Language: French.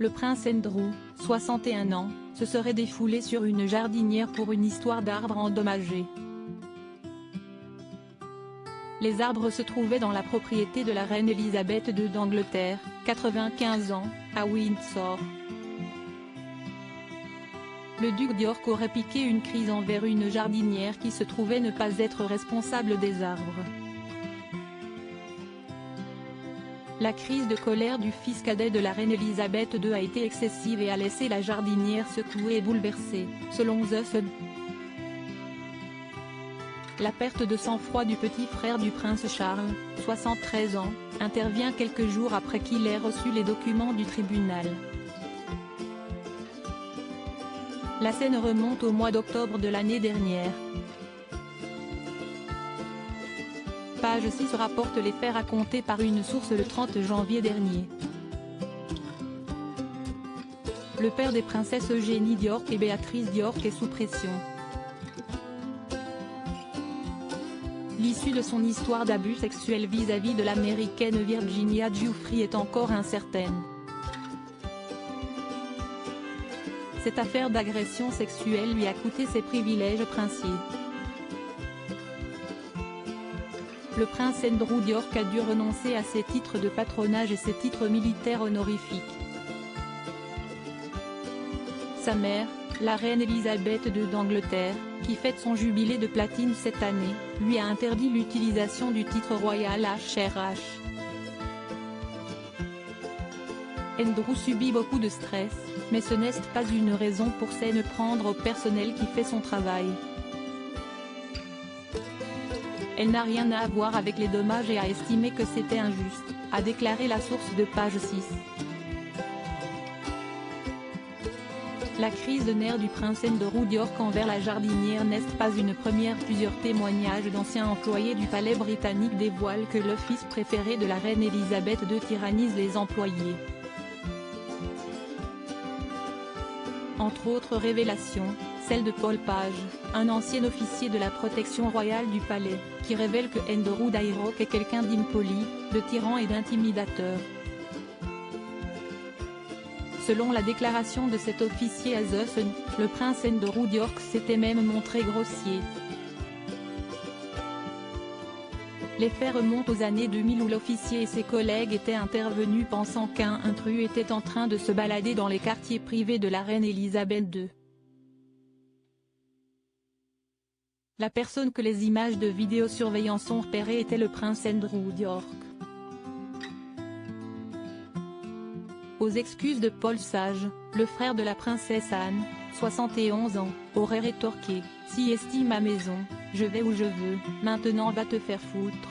Le prince Andrew, 61 ans, se serait défoulé sur une jardinière pour une histoire d'arbres endommagés. Les arbres se trouvaient dans la propriété de la reine Elisabeth II d'Angleterre, 95 ans, à Windsor. Le duc d'York aurait piqué une crise envers une jardinière qui se trouvait ne pas être responsable des arbres. La crise de colère du fils cadet de la reine Elisabeth II a été excessive et a laissé la jardinière secouée et bouleversée, selon The Sun. La perte de sang-froid du petit frère du prince Charles, 73 ans, intervient quelques jours après qu'il ait reçu les documents du tribunal. La scène remonte au mois d'octobre de l'année dernière. Page 6 rapporte les faits racontés par une source le 30 janvier dernier. Le père des princesses Eugénie d'York et Béatrice d'York est sous pression. L'issue de son histoire d'abus sexuels vis-à-vis de l'américaine Virginia Giuffre est encore incertaine. Cette affaire d'agression sexuelle lui a coûté ses privilèges princiers. Le prince Andrew d'York a dû renoncer à ses titres de patronage et ses titres militaires honorifiques. Sa mère, la reine Elisabeth II d'Angleterre, qui fête son jubilé de platine cette année, lui a interdit l'utilisation du titre royal HRH. Andrew subit beaucoup de stress, mais ce n'est pas une raison pour s'en prendre au personnel qui fait son travail. Elle n'a rien à voir avec les dommages et a estimé que c'était injuste, a déclaré la source de Page 6. La crise de nerfs du prince Andrew d'York envers la jardinière n'est pas une première. Plusieurs témoignages d'anciens employés du palais britannique dévoilent que le fils préféré de la reine Elisabeth II tyrannise les employés. Entre autres révélations, celle de Paul Page, un ancien officier de la protection royale du palais, qui révèle que Andrew d'York est quelqu'un d'impoli, de tyran et d'intimidateur. Selon la déclaration de cet officier à The Sun, le prince Andrew d'York s'était même montré grossier. Les faits remontent aux années 2000 où l'officier et ses collègues étaient intervenus pensant qu'un intrus était en train de se balader dans les quartiers privés de la reine Elisabeth II. La personne que les images de vidéosurveillance ont repérée était le prince Andrew d'York. Aux excuses de Paul Sage, le frère de la princesse Anne, 71 ans, aurait rétorqué « Si estime ma maison, je vais où je veux, maintenant va te faire foutre ».